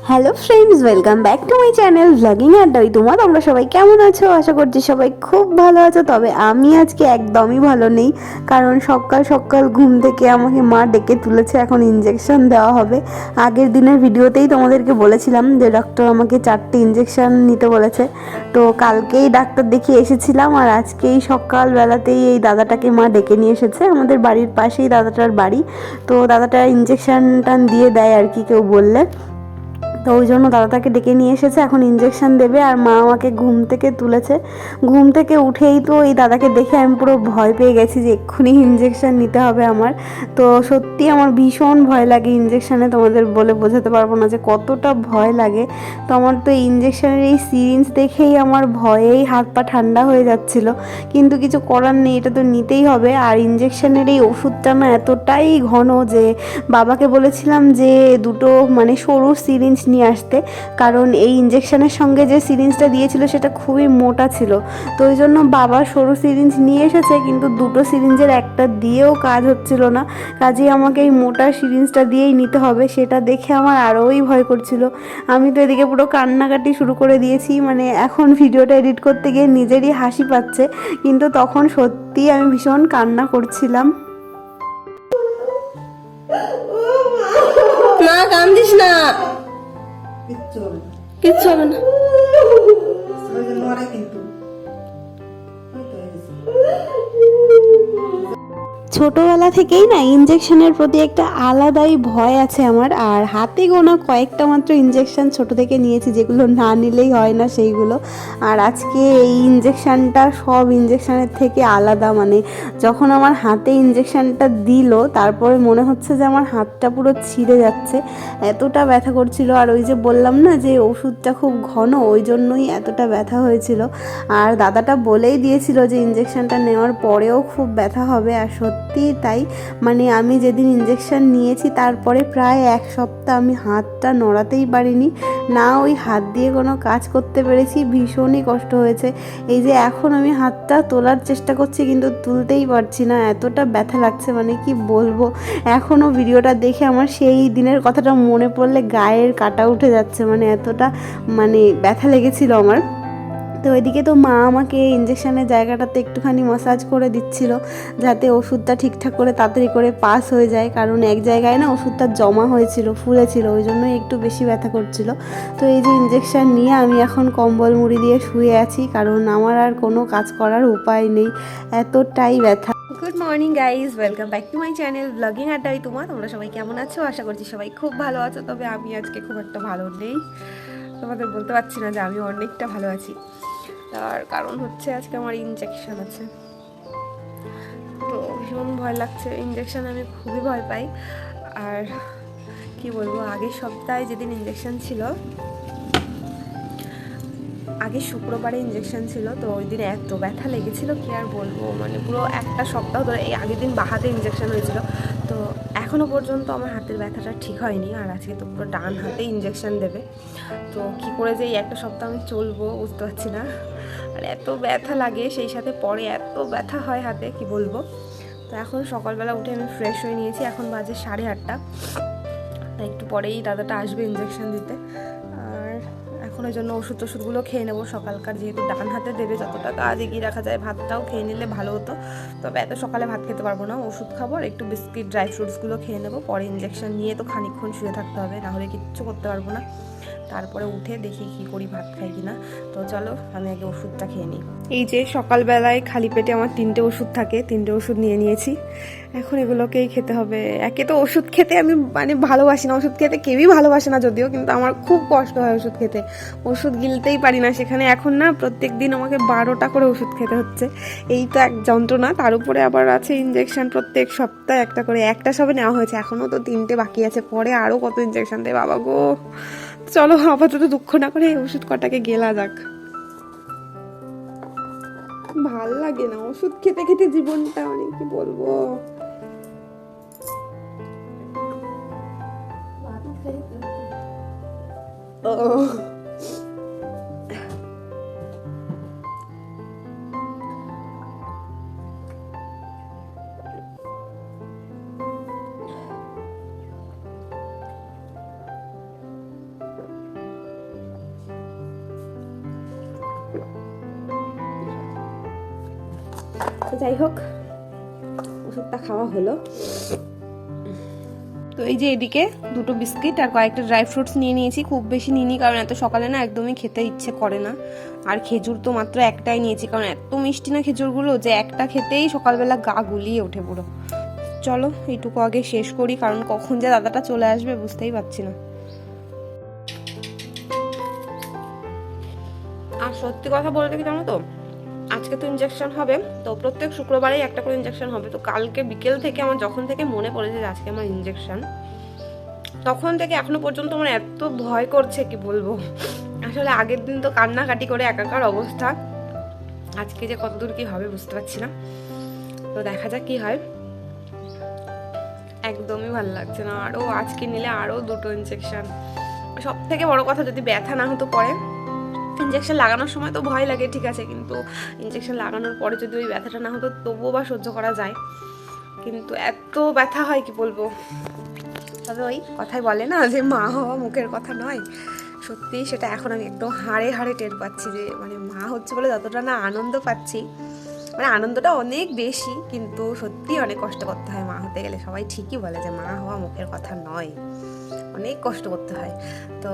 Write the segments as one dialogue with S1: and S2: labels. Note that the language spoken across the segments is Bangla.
S1: Hello friends, welcome back to my channel blogging আড্ডায়। তোমরা সবাই কেমন আছো? আশা করছি সবাই খুব ভালো আছো। তবে আমি আজকে একদমই ভালো নেই, কারণ সকাল সকাল ঘুম থেকে আমাকে মা ডেকে তুলেছে, এখন ইঞ্জেকশন দেওয়া হবে। আগের দিনের ভিডিওতেই তোমাদেরকে বলেছিলাম যে ডক্টর আমাকে 4টে ইঞ্জেকশন নিতে বলেছে। তো কালকেই ডাক্তার দেখিয়ে এসেছিলাম, আর আজকেই সকালবেলাতেই এই দাদাটাকে মা ডেকে নিয়ে এসেছে। আমাদের বাড়ির পাশেই দাদাটার বাড়ি। তো দাদাটা ইঞ্জেকশনটা দিয়ে দেয় আর কি, কেউ বললে। তো ওই জন্য দাদাটাকে ডেকে নিয়ে এসেছে, এখন ইঞ্জেকশন দেবে। আর মা আমাকে ঘুম থেকে তুলেছে। ঘুম থেকে উঠেই তো এই দাদাকে দেখে আমি পুরো ভয় পেয়ে গেছি যে এক্ষুনি ইঞ্জেকশন নিতে হবে আমার। তো সত্যি আমার ভীষণ ভয় লাগে ইঞ্জেকশানে, তোমাদের বলে বোঝাতে পারবো না যে কতটা ভয় লাগে। তো আমার তো ইঞ্জেকশনের এই সিরিঞ্জ দেখেই আমার ভয়েই হাত পা ঠান্ডা হয়ে যাচ্ছিল, কিন্তু কিছু করার নেই, এটা তো নিতেই হবে। আর ইঞ্জেকশনের এই ওষুধটা না এতটাই ঘন যে বাবাকে বলেছিলাম যে দুটো মানে সরু সিরিঞ্জ নিয়ে আসতে, কারণ এই ইঞ্জেকশনের সঙ্গে যে সিরিঞ্জটা দিয়েছিল সেটা খুবই মোটা ছিল। তো ওই জন্য বাবা সরু সিরিঞ্জ নিয়ে এসেছে, কিন্তু দুটো সিরিঞ্জের একটা দিয়েও কাজ হচ্ছিল না। কাজেই আমাকে এই মোটা সিরিঞ্জটা দিয়েই নিতে হবে। সেটা দেখে আমার আরোই ভয় করছিল। আমি তো এদিকে পুরো কান্নাকাটি শুরু করে দিয়েছি, মানে এখন ভিডিওটা এডিট করতে গিয়ে নিজেরই হাসি পাচ্ছে, কিন্তু তখন সত্যিই আমি ভীষণ কান্না করছিলাম।
S2: মা কান্দিস না, কিচ্ছু হবে না।
S1: ছোটোবেলা থেকেই না ইঞ্জেকশনের প্রতি একটা আলাদাই ভয় আছে আমার। আর হাতে গোনা কয়েকটা মাত্র ইঞ্জেকশন ছোটো থেকে নিয়েছি, যেগুলো না নিলেই হয় না সেইগুলো। আর আজকে এই ইঞ্জেকশানটা সব ইঞ্জেকশানের থেকে আলাদা, মানে যখন আমার হাতে ইঞ্জেকশানটা দিল তারপরে মনে হচ্ছে যে আমার হাতটা পুরো ছিঁড়ে যাচ্ছে, এতটা ব্যথা করছিল। আর ওই যে বললাম না যে ওষুধটা খুব ঘন, ওই জন্যই এতটা ব্যথা হয়েছিল। আর দাদাটা বলেই দিয়েছিল যে ইঞ্জেকশানটা নেওয়ার পরেও খুব ব্যথা হবে, আর সত্যিই তাই। মানে আমি যেদিন ইঞ্জেকশন নিয়েছি তারপরে প্রায় 1 সপ্তাহ আমি হাতটা নড়াতেই পারিনি, না ওই হাত দিয়ে কোনো কাজ করতে পেরেছি। ভীষণই কষ্ট হয়েছে। এই যে এখন আমি হাতটা তোলার চেষ্টা করছি, কিন্তু তুলতেই পারছি না, এতটা ব্যথা লাগছে, মানে কি বলবো। এখনও ভিডিওটা দেখে আমার সেই দিনের কথাটা মনে পড়লে গায়ের কাটা উঠে যাচ্ছে, মানে এতটা মানে ব্যথা লেগেছিল আমার। তো ওইদিকে তো মা আমাকে ইঞ্জেকশনের জায়গাটাতে একটুখানি ম্যাসাজ করে দিচ্ছিল, যাতে ওষুধটা ঠিকঠাক করে তাড়াতাড়ি করে পাস হয়ে যায়, কারণ এক জায়গায় না ওষুধটা জমা হয়েছিল, ফুলেছিল, ওই জন্যই একটু বেশি ব্যথা করছিল। তো এই যে ইঞ্জেকশন নিয়ে আমি এখন কম্বল মুড়ি দিয়ে শুয়ে আছি, কারণ আমার আর কোনো কাজ করার উপায় নেই, এতটাই ব্যথা। Good morning guys, welcome back to my channel blogging আড্ডায়। তোমরা সবাই কেমন আছো? আশা করছি সবাই খুব ভালো আছো। তবে আমি আজকে খুব একটা ভালো নেই, তোমাদের বলতে পারছি না যে আমি অনেকটা ভালো আছি। তার কারণ হচ্ছে আজকে আমার ইঞ্জেকশন আছে, তো ভীষণ ভয় লাগছে। ইঞ্জেকশন আমি খুবই ভয় পাই। আর কি বলবো, আগের সপ্তাহে যেদিন ইঞ্জেকশন ছিল, আগের শুক্রবারে ইঞ্জেকশন ছিল, তো ওই দিন এত ব্যথা লেগেছিল কি আর বলবো, মানে পুরো একটা সপ্তাহ ধরে। এই আগের দিন বাঁ হাতে ইঞ্জেকশন হয়েছিল, তো এখনও পর্যন্ত আমার হাতের ব্যথাটা ঠিক হয়নি। আর আজকে তো পুরো ডান হাতে ইঞ্জেকশন দেবে, তো কী করে যে এই একটা সপ্তাহ আমি চলবো বুঝতে পারছি না। আর এত ব্যথা লাগে, সেই সাথে পরে এত ব্যথা হয় হাতে, কি বলবো। তো এখন সকালবেলা উঠে আমি ফ্রেশ হয়ে নিয়েছি, এখন বাজে 8:30। তাই একটু পরেই দাদাটা আসবে ইঞ্জেকশন দিতে। আর এখন ওই জন্য ওষুধগুলো খেয়ে নেবো সকালকার, যেহেতু ডান হাতে দেবে, যতটা কাজ এগিয়ে রাখা যায়। ভাতটাও খেয়ে নিলে ভালো হতো, তবে এত সকালে ভাত খেতে পারবো না। ওষুধ খাবো আর একটু বিস্কিট ড্রাই ফ্রুটসগুলো খেয়ে নেবো, পরে ইঞ্জেকশন নিয়ে তো খানিকক্ষণ শুয়ে থাকতে হবে, নাহলে কিচ্ছু করতে পারবো না। তারপরে উঠে দেখি কি করি, ভাত খাই কিনা। তো চলো আমি আগে ওষুধটা খেয়ে নিই। এই যে সকালবেলায় খালি পেটে আমার 3টে ওষুধ থাকে, 3টে ওষুধ নিয়ে নিয়েছি, এখন এগুলোকেই খেতে হবে। একে তো ওষুধ খেতে আমি মানে ভালোবাসি না, ওষুধ খেতে কেউই ভালোবাসে না যদিও, কিন্তু আমার খুব কষ্ট হয় ওষুধ খেতে, ওষুধ গিলতেই পারি না। সেখানে এখন না প্রত্যেক দিন আমাকে 12টা করে ওষুধ খেতে হচ্ছে, এই তো এক যন্ত্রণা। তার উপরে আবার আছে ইঞ্জেকশন, প্রত্যেক সপ্তাহে একটা করে। একটা সবে নেওয়া হয়েছে, এখনও তো 3টে বাকি আছে, পরে আরও কত ইঞ্জেকশন দেয় বাবা গো। চলো আপাতত দুঃখ না করে এই ওষুধ কটাকে গেলা যাক। ভাল লাগে না ওষুধ খেতে খেতে জীবনটা, মানে কি বলবো। তো যাই হোক, ওষুধটা খাওয়া হলো।
S2: তো এই যে এদিকে দুটো বিস্কিট আর কয়েকটা ড্রাই ফ্রুটস নিয়ে নিয়েছি। খুব বেশি নিইনি, কারণ এত সকালে না একদমই খেতে ইচ্ছে করে না। আর খেজুর তো মাত্র একটাই নিয়েছি, কারণ এত মিষ্টি না খেজুরগুলো যে একটা খেতেই সকালবেলা গা গুলিয়ে ওঠে পুরো। চলো এইটুকু আগে শেষ করি, কারণ কখন যে দাদাটা চলে আসবে বুঝতেই পারছি না। আর সত্যি কথা বলতে কি জানো তো, আজকে তো ইনজেকশন হবে, তো প্রত্যেক শুক্রবারেই একটা করে ইনজেকশন হবে। তো কালকে বিকেল থেকে আমার যখন থেকে মনে পড়েছে যে আজকে আমার ইনজেকশন, তখন থেকে এখনো পর্যন্ত আমার এত ভয় করছে কি বলবো। আসলে আগের দিন তো কান্নাকাটি করে একাকার অবস্থা, আজকে যে কতদূর কি হবে বুঝতে পারছি না। তো দেখা যাক কি হয়। একদমই ভালো লাগছে না। আরও আজকে নিলে আরও দুটো ইনজেকশন। সব থেকে বড় কথা, যদি ব্যথা না হতো পরে। ইনজেকশন লাগানোর সময় তো ভয় লাগে ঠিক আছে, কিন্তু ইনজেকশন লাগানোর পরে যদি ওই ব্যথাটা না হতো তবুও বা সহ্য করা যায়, কিন্তু এত ব্যথা হয় কি বলবো। তবে ওই কথাই বলে না যে মা হওয়া মুখের কথা নয়, সত্যি সেটা এখন আমি একদম হাড়ে হাড়ে টের পাচ্ছি যে মানে মা হচ্ছে বলে যতটা না আনন্দ পাচ্ছি, মানে আনন্দটা অনেক বেশি, কিন্তু সত্যি অনেক কষ্ট করতে হয় মা হতে গেলে। সবাই ঠিকই বলে যে মা হওয়া মুখের কথা নয়, অনেক কষ্ট করতে হয়। তো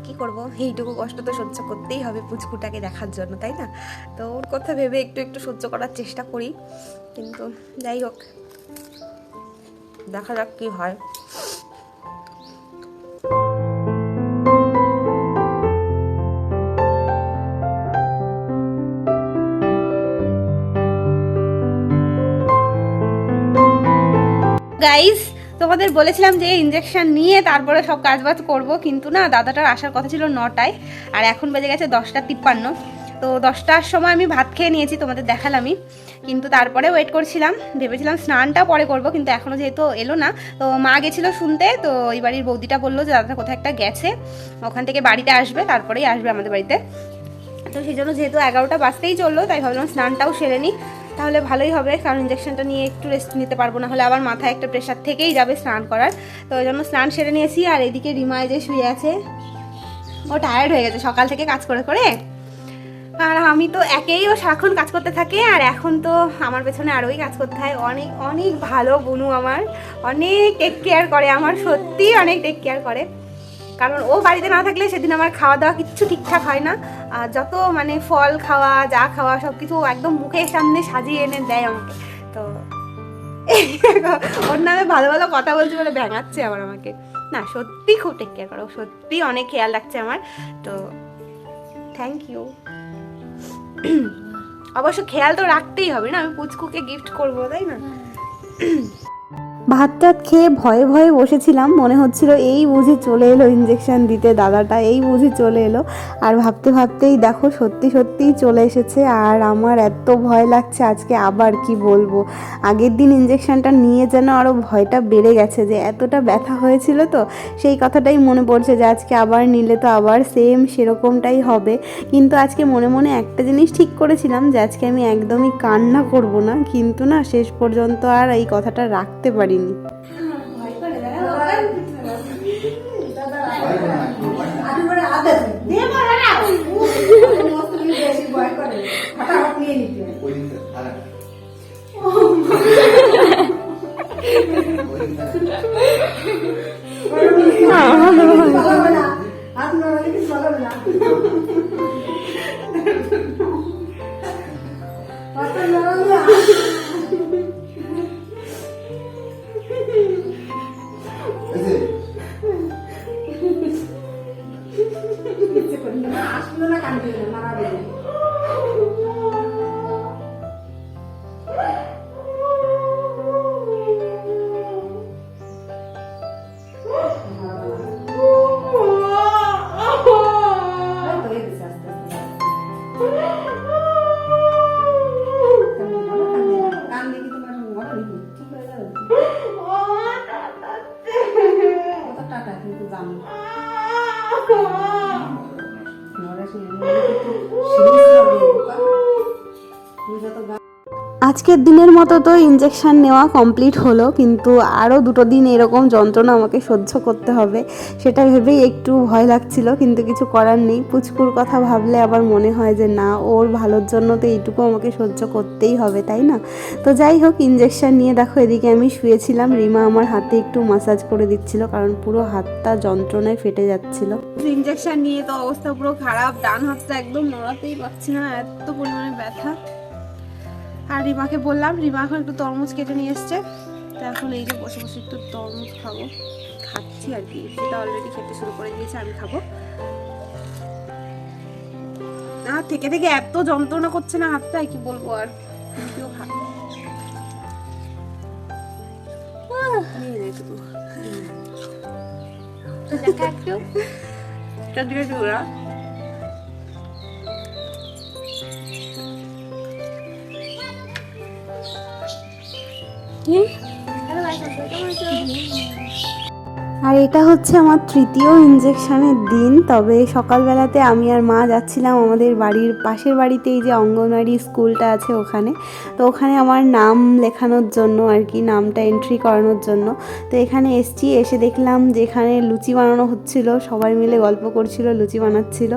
S2: কি করব, এইটুকু কষ্ট তো সহ্য করতেই হবে পুচকুটাকে দেখার জন্য, তাই না? তো ওর কথা ভেবে একটু একটু সহ্য করার চেষ্টা করি, কিন্তু যাই হোক দেখা যাক কি হয়। গাইস, তোমাদের বলেছিলাম যে ইনজেকশন নিয়ে তারপরে সব কাজবাজ করব, কিন্তু না দাদাটার আসার কথা ছিল 9টায়, আর এখন বেজে গেছে 10:53। তো 10টার সময় আমি ভাত খেয়ে নিয়েছি, তোমাদের দেখালামই, কিন্তু তারপরে ওয়েট করছিলাম, ভেবেছিলাম স্নানটা পরে করব, কিন্তু এখনও যেহেতু এলো না, তো মা গেছিলো শুনতে, তো এই বাড়ির বৌদিটা বললো যে দাদাটা কোথাও একটা গেছে, ওখান থেকে বাড়িতে আসবে, তারপরেই আসবে আমাদের বাড়িতে। তো সেই জন্য যেহেতু 11টা বাজতেই চললো, তাই ভাবলাম স্নানটাও সেরে নিই, তাহলে ভালোই হবে, কারণ ইনজেকশনটা নিয়ে একটু রেস্ট নিতে পারবো, না হলে আবার মাথায় একটা প্রেশার থেকেই যাবে স্নান করার। তো ওই জন্য স্নান সেরে নিয়েছি। আর এদিকে রিমায় যে শুয়ে আছে, ও টায়ার্ড হয়ে গেছে সকাল থেকে কাজ করে করে, আর আমি তো একেই ও সারাক্ষণ কাজ করতে থাকে, আর এখন তো আমার পেছনে আরোই কাজ করতে হয়। অনেক অনেক ভালো বুনু আমার, অনেক টেক কেয়ার করে আমার, সত্যি অনেক টেক কেয়ার করে, কারণ ও বাড়িতে না থাকলে সেদিন আমার খাওয়া দাওয়া কিচ্ছু ঠিকঠাক হয় না। আর যত মানে ফল খাওয়া যা খাওয়া সব কিছু একদম মুখের সামনে সাজিয়ে এনে দেয় আমাকে। তো ওর নামে ভালো ভালো কথা বলছি বলে ভেঙাচ্ছে আবার আমাকে। না সত্যি খুব টেক কেয়ার করো, সত্যি অনেক খেয়াল রাখছে আমার, তো থ্যাংক ইউ। অবশ্য খেয়াল তো রাখতেই হবে না, আমি পুচকুকে গিফট করবো তাই না।
S1: ভাত টাত খেয়ে ভয়ে ভয়ে বসেছিলাম, মনে হচ্ছিল এই বুঝি চলে এলো ইঞ্জেকশন দিতে দাদাটা, এই বুঝি চলে এলো। আর ভাবতে ভাবতেই দেখো সত্যি সত্যিই চলে এসেছে, আর আমার এত ভয় লাগছে আজকে, আবার কি বলবো, আগের দিন ইঞ্জেকশনটা নিয়ে যেন আরও ভয়টা বেড়ে গেছে, যে এতটা ব্যথা হয়েছিল, তো সেই কথাটাই মনে পড়ছে যে আজকে আবার নিলে তো আবার সেম সেরকমটাই হবে। কিন্তু আজকে মনে মনে একটা জিনিস ঠিক করেছিলাম যে আজকে আমি একদমই কান্না করব না, কিন্তু না শেষ পর্যন্ত আর এই কথাটা রাখতে পারিনি। আজকের দিনের মতো তো ইঞ্জেকশন নেওয়া কমপ্লিট হলো, কিন্তু আরও 2 দিন এরকম যন্ত্রণা আমাকে সহ্য করতে হবে সেটা ভেবেই একটু ভয় লাগছিল, কিন্তু কিছু করার নেই। পুচকুর কথা ভাবলে আবার মনে হয় যে না, ওর ভালোর জন্য তো এইটুকু আমাকে সহ্য করতেই হবে, তাই না? তো যাই হোক, ইঞ্জেকশন নিয়ে দেখো এদিকে আমি শুয়েছিলাম, রিমা আমার হাতে একটু মাসাজ করে দিচ্ছিল, কারণ পুরো হাতটা যন্ত্রণায় ফেটে যাচ্ছিল। ইঞ্জেকশন নিয়ে তো অবস্থা পুরো খারাপ, ডান হাতটা একদম নড়াতেই পারছি না, এত পরিমাণে ব্যথা। আর রিমাকে বললাম, রিমা এখন একটু তরমুজ কেটে নিয়ে এসছে, তো এখন এই যে বসে বসে একটু তরমুজ খাচ্ছি আর কি। সেটা অলরেডি খেতে শুরু করে দিয়েছে, আমি খাবো না। থেকে থেকে এত যন্ত্রণা করছে না হাতটা, কি বলবো আর। আর এটা হচ্ছে আমার 3য় ইঞ্জেকশনের দিন। তবে সকালবেলাতে আমি আর মা যাচ্ছিলাম আমাদের বাড়ির পাশের বাড়িতে, এই যে অঙ্গনওয়াড়ি স্কুলটা আছে ওখানে। তো ওখানে আমার নাম লেখানোর জন্য আর কি, নামটা এন্ট্রি করানোর জন্য। তো এখানে এসে দেখলাম যে এখানে লুচি বানানো হচ্ছিল, সবাই মিলে গল্প করছিল, লুচি বানাচ্ছিল।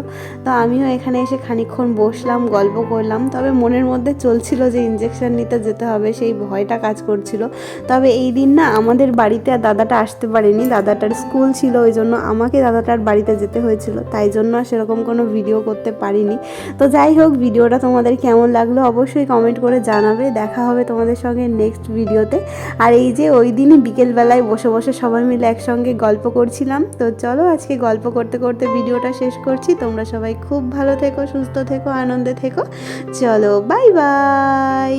S1: তো আমিও এখানে এসে খানিকক্ষণ বসলাম, গল্প করলাম। তবে মনের মধ্যে চলছিল যে ইঞ্জেকশন নিতে যেতে হবে, সেই ভয়টা কাজ করছিল। তবে এই দিন না আমাদের বাড়িতে আর দাদাটা আসতে পারেনি, দাদাটার স্কুল ছিল, ওই জন্য আমাকে দাদাটার বাড়িতে যেতে হয়েছিল, তাই জন্য সেরকম কোনো ভিডিও করতে পারিনি। তো যাই হোক, ভিডিওটা তোমাদের কেমন লাগলো অবশ্যই কমেন্ট করে জানাবে। দেখা হবে তোমাদের সঙ্গে নেক্সট ভিডিওতে। আর এই যে ওই দিনই বিকেলবেলায় বসে বসে সবাই মিলে একসঙ্গে গল্প করছিলাম। তো চলো আজকে গল্প করতে করতে ভিডিওটা শেষ করছি। তোমরা সবাই খুব ভালো থেকো, সুস্থ থেকো, আনন্দে থেকো। চলো, বাই বাই।